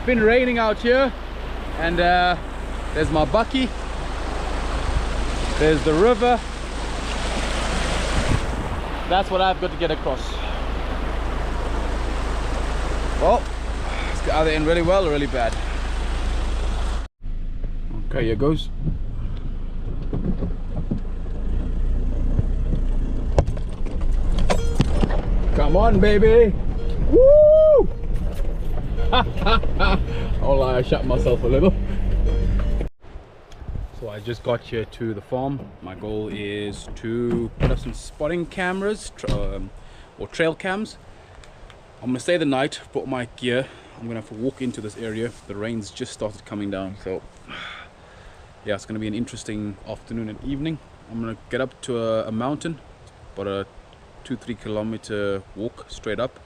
been raining out here, and there's my bucky, there's the river. That's what I've got to get across. Well, it's either in really well or really bad. Okay, here goes. Come on, baby! Woo! Oh, I shot myself a little. So I just got here to the farm. My goal is to put up some spotting cameras or trail cams. I'm gonna stay the night, brought my gear. I'm gonna have to walk into this area. The rain's just started coming down, so yeah, it's gonna be an interesting afternoon and evening. I'm gonna get up to a mountain, about a 2-3 kilometer walk straight up,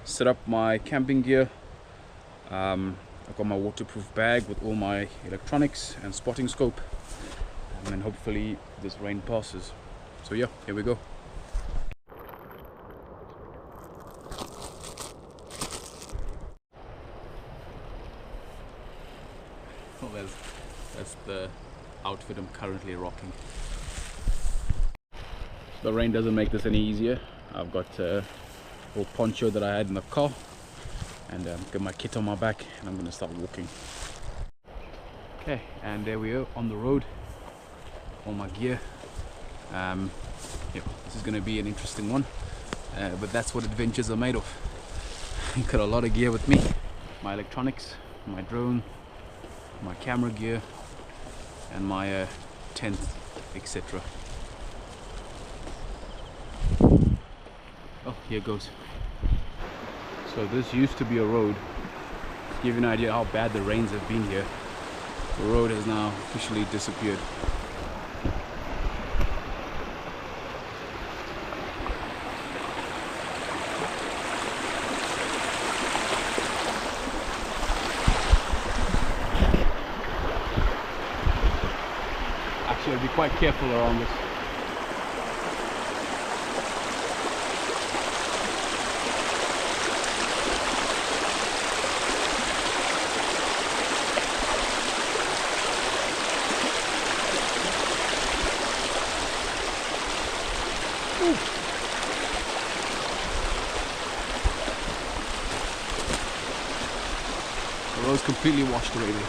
set up my camping gear. I've got my waterproof bag with all my electronics and spotting scope, and then hopefully this rain passes. So yeah, here we go. Well, that's the outfit I'm currently rocking. The rain doesn't make this any easier. I've got a little poncho that I had in the car, and got my kit on my back, and I'm gonna start walking. Okay, and there we are on the road, all my gear. Yeah, this is gonna be an interesting one, but that's what adventures are made of. Got a lot of gear with me, my electronics, my drone, my camera gear, and my tent, etc. Oh, here goes. So this used to be a road. To give you an idea how bad the rains have been here, the road has now officially disappeared. Actually, I'll be quite careful around this. The road's completely washed away there.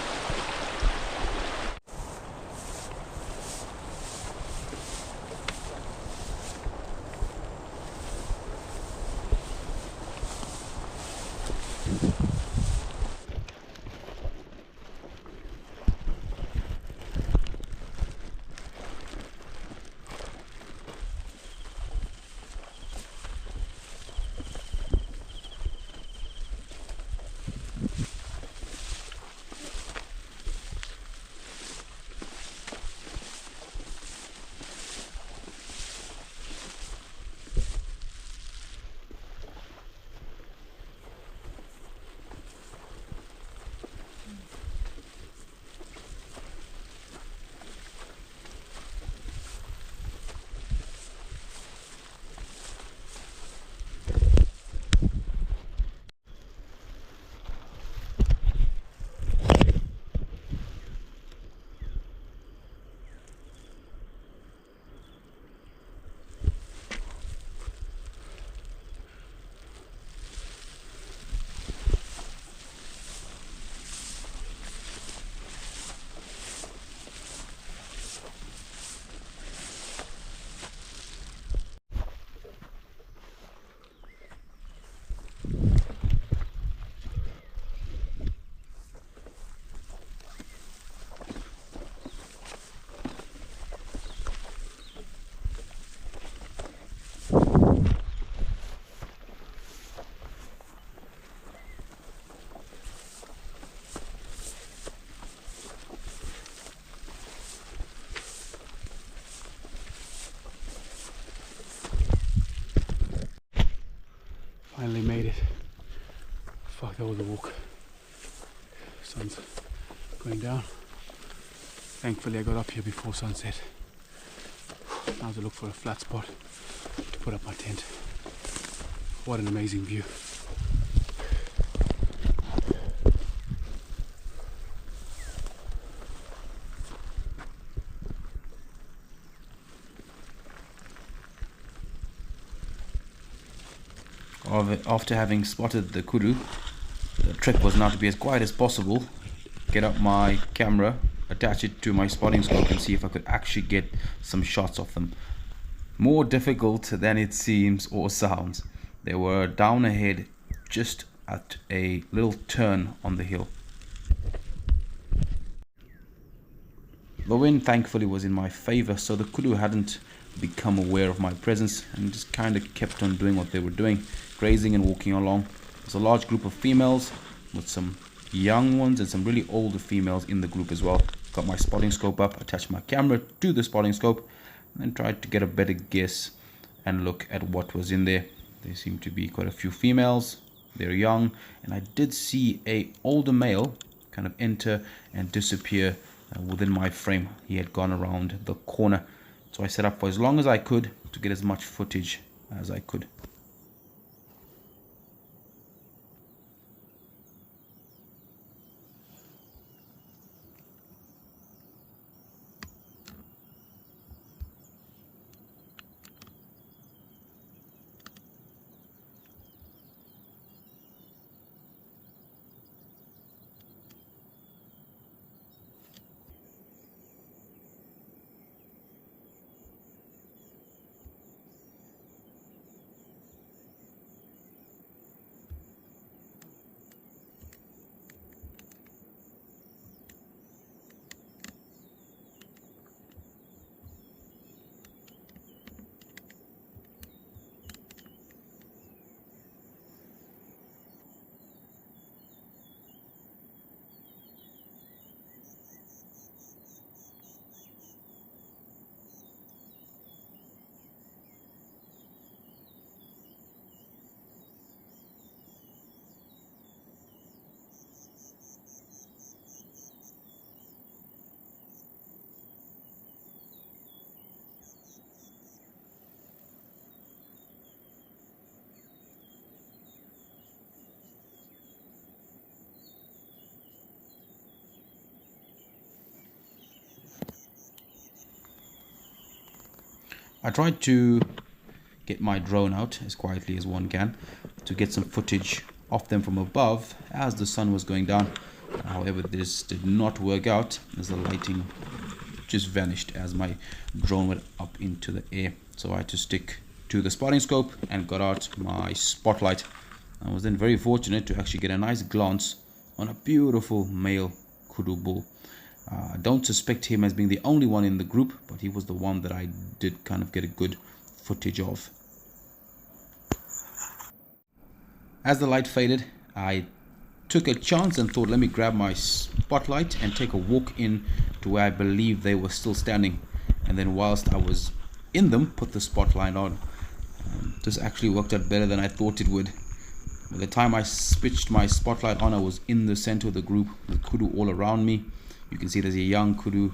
Finally made it. Fuck, that was a walk. Sun's going down. Thankfully I got up here before sunset. Now to look for a flat spot to put up my tent. What an amazing view. After having spotted the kudu, the trick was now to be as quiet as possible, get up my camera, attach it to my spotting scope and see if I could actually get some shots of them. More difficult than it seems or sounds. They were down ahead just at a little turn on the hill. The wind thankfully was in my favor, so the kudu hadn't become aware of my presence and just kind of kept on doing what they were doing, grazing and walking along. There's a large group of females with some young ones and some really older females in the group as well. Got my spotting scope up, attached my camera to the spotting scope, and then tried to get a better guess and look at what was in there. There seemed to be quite a few females. They're young, and I did see a older male kind of enter and disappear within my frame. He had gone around the corner, so I set up for as long as I could to get as much footage as I could. I tried to get my drone out as quietly as one can to get some footage of them from above as the sun was going down. However, this did not work out as the lighting just vanished as my drone went up into the air. So I had to stick to the spotting scope and got out my spotlight. I was then very fortunate to actually get a nice glance on a beautiful male kudu bull. I don't suspect him as being the only one in the group, but he was the one that I did kind of get a good footage of. As the light faded, I took a chance and thought, let me grab my spotlight and take a walk in to where I believe they were still standing. And then whilst I was in them, put the spotlight on. This actually worked out better than I thought it would. By the time I switched my spotlight on, I was in the center of the group with kudu all around me. You can see there's a young kudu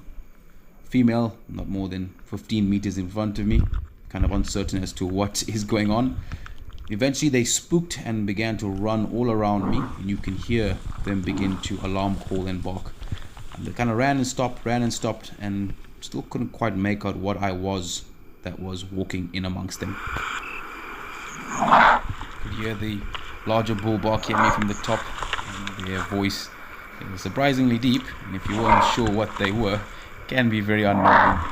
female, not more than 15 meters in front of me, kind of uncertain as to what is going on. Eventually they spooked and began to run all around me, and you can hear them begin to alarm call and bark. And they kind of ran and stopped, and still couldn't quite make out what I was that was walking in amongst them. You could hear the larger bull barking at me from the top, and their voice is surprisingly deep, and if you weren't sure what they were, can be very unnerving.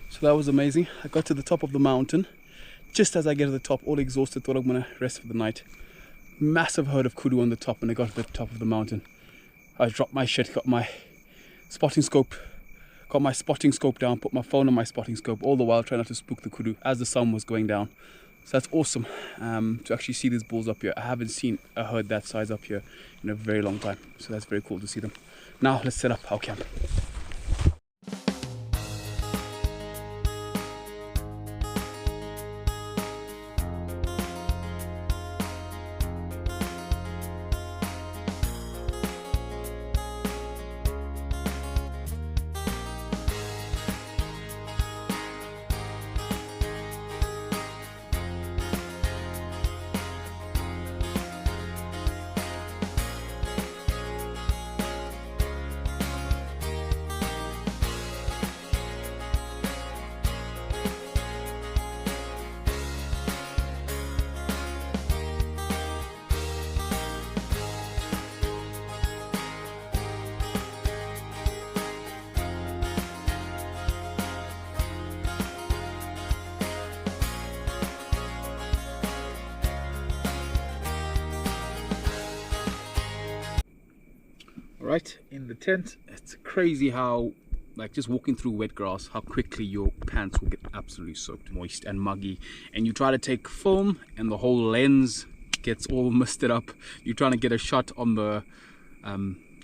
So that was amazing. I got to the top of the mountain. Just as I get to the top, all exhausted, thought I'm gonna rest for the night. Massive herd of kudu on the top. When I got to the top of the mountain, I dropped my shit, got my spotting scope, got got my spotting scope down, put my phone on my spotting scope, all the while trying not to spook the kudu as the sun was going down. So that's awesome to actually see these bulls up here. I haven't seen a herd that size up here in a very long time. So that's very cool to see them. Now let's set up our camp. Right in the tent, it's crazy how, like, just walking through wet grass, how quickly your pants will get absolutely soaked, moist and muggy, and you try to take film and the whole lens gets all misted up. You're trying to get a shot on the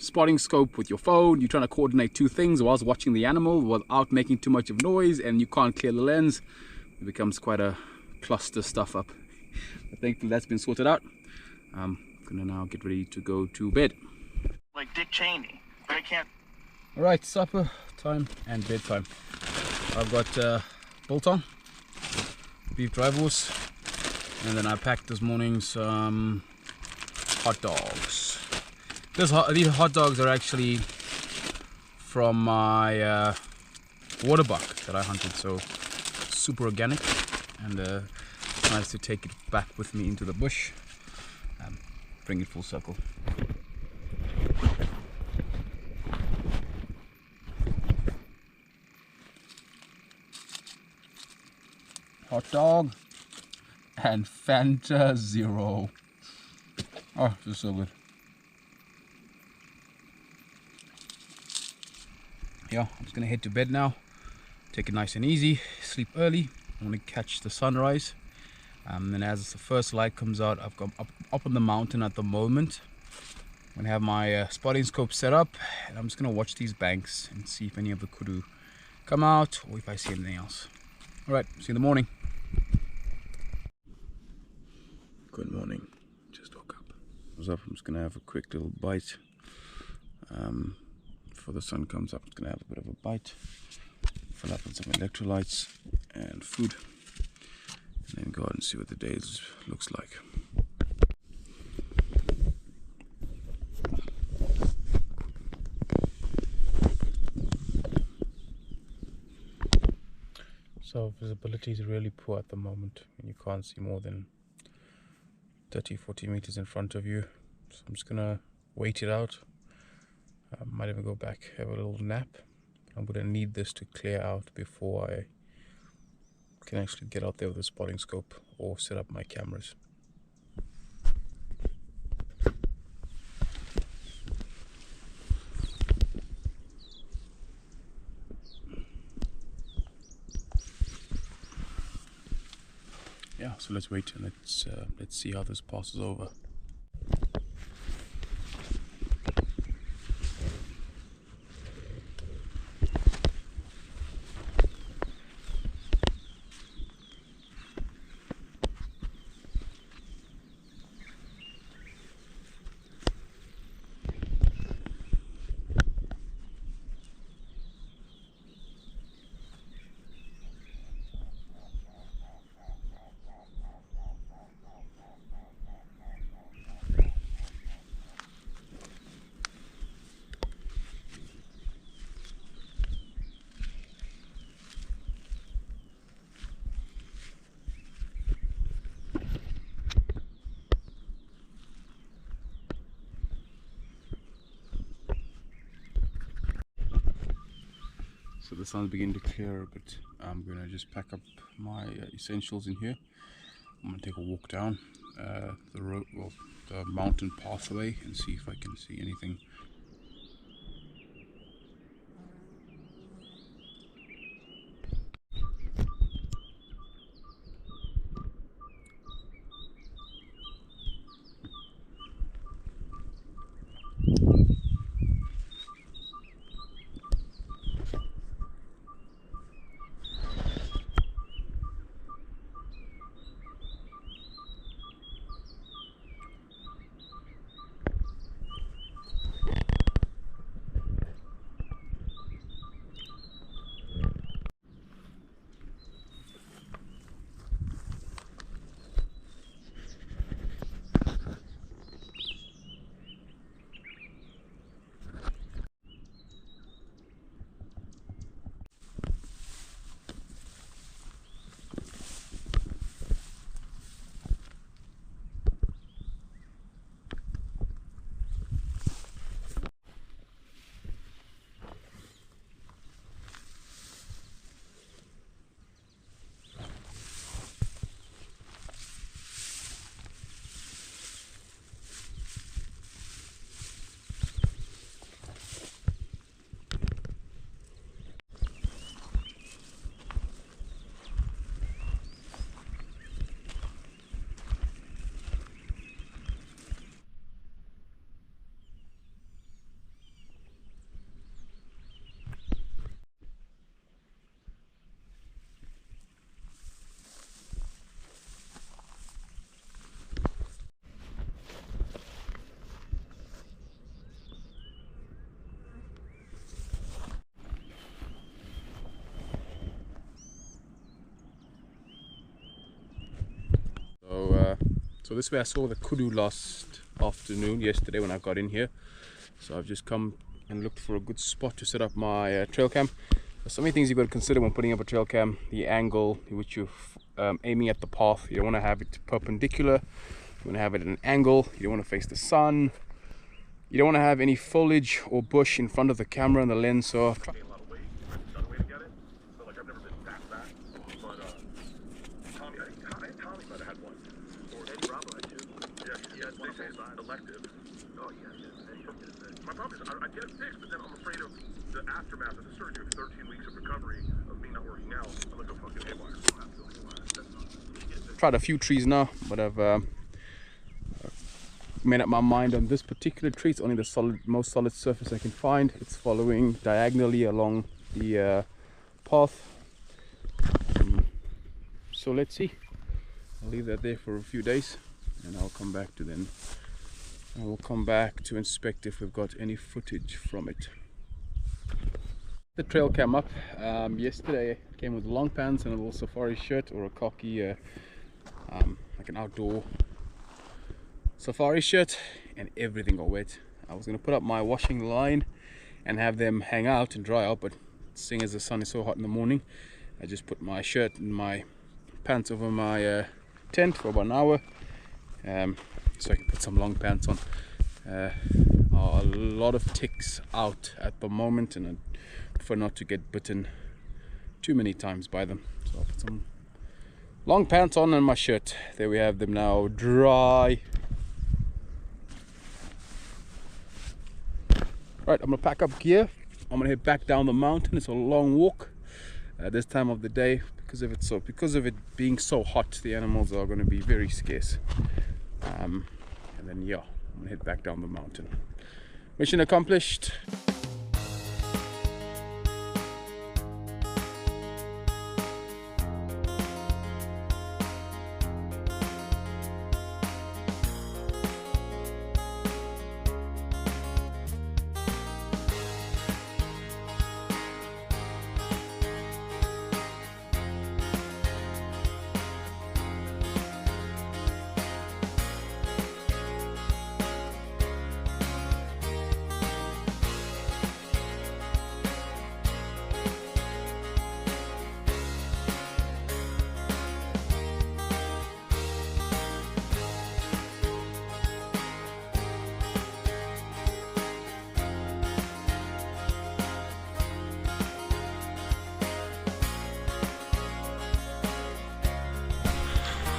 spotting scope with your phone, you're trying to coordinate two things whilst watching the animal without making too much of noise, and you can't clear the lens. It becomes quite a cluster stuff up. But thankfully that's been sorted out. I'm gonna now get ready to go to bed. Like Dick Cheney, but I can't. All right, supper time and bedtime. I've got biltong, beef dry horse, and then I packed this morning some hot dogs. These hot dogs are actually from my water buck that I hunted, so super organic, and it's nice to take it back with me into the bush, bring it full circle. Hot dog and Fanta Zero. Oh, this is so good. Yeah, I'm just gonna head to bed now. Take it nice and easy, sleep early. I want to catch the sunrise. And as the first light comes out, I've got up on the mountain at the moment. I'm gonna have my spotting scope set up, and I'm just gonna watch these banks and see if any of the kudu come out or if I see anything else. All right, see you in the morning. Good morning. Just woke up. I'm just gonna have a quick little bite. Before the sun comes up, I'm just gonna have a bit of a bite, fill up on some electrolytes and food, and then go out and see what the day looks like. So visibility is really poor at the moment, and you can't see more than 30-40 meters in front of you. So I'm just gonna wait it out. I might even go back, have a little nap. I'm gonna need this to clear out before I can actually get out there with a spotting scope or set up my cameras. Yeah, so let's wait and let's see how this passes over. So the sun's beginning to clear a bit. I'm gonna just pack up my essentials in here. I'm gonna take a walk down the road, well, the mountain pathway, and see if I can see anything. So this way I saw the Kudu last afternoon, yesterday when I got in here. So I've just come and looked for a good spot to set up my trail cam. There's so many things you've got to consider when putting up a trail cam. The angle in which you're aiming at the path. You don't want to have it perpendicular. You want to have it at an angle. You don't want to face the sun. You don't want to have any foliage or bush in front of the camera and the lens. So I've tried. My problem is I get it fixed, but then I'm afraid of the aftermath of the surgery of 13 weeks of recovery of me not working out. I'm gonna go fucking haywire. Tried a few trees now, but I've made up my mind on this particular tree. It's only the most solid surface I can find. It's following diagonally along the path. So let's see. I'll leave that there for a few days, and I'll come back to then. I will come back to inspect if we've got any footage from it. The trail cam up yesterday. It came with long pants and a little safari shirt or a khaki, like an outdoor safari shirt, and everything got wet. I was going to put up my washing line and have them hang out and dry out, but seeing as the sun is so hot in the morning, I just put my shirt and my pants over my tent for about an hour. So I can put some long pants on. A lot of ticks out at the moment, and I prefer not to get bitten too many times by them. So I'll put some long pants on and my shirt. There we have them now, dry. Right, I'm gonna pack up gear. I'm gonna head back down the mountain. It's a long walk this time of the day because of it being so hot. The animals are going to be very scarce. And then yeah, I'm gonna head back down the mountain. Mission accomplished.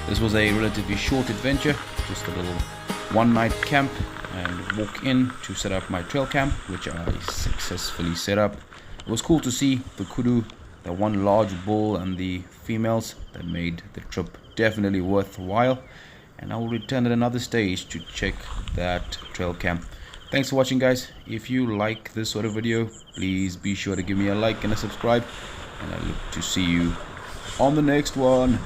This was a relatively short adventure, just a little one-night camp and walk in to set up my trail camp, which I successfully set up. It was cool to see the kudu, the one large bull and the females. That made the trip definitely worthwhile, and I will return at another stage to check that trail camp. Thanks for watching, guys. If you like this sort of video, please be sure to give me a like and a subscribe, and I look to see you on the next one.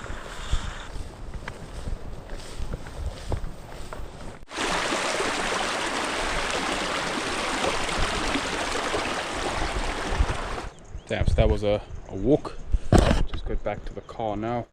Damn, so that was a walk. Just got back to the car now.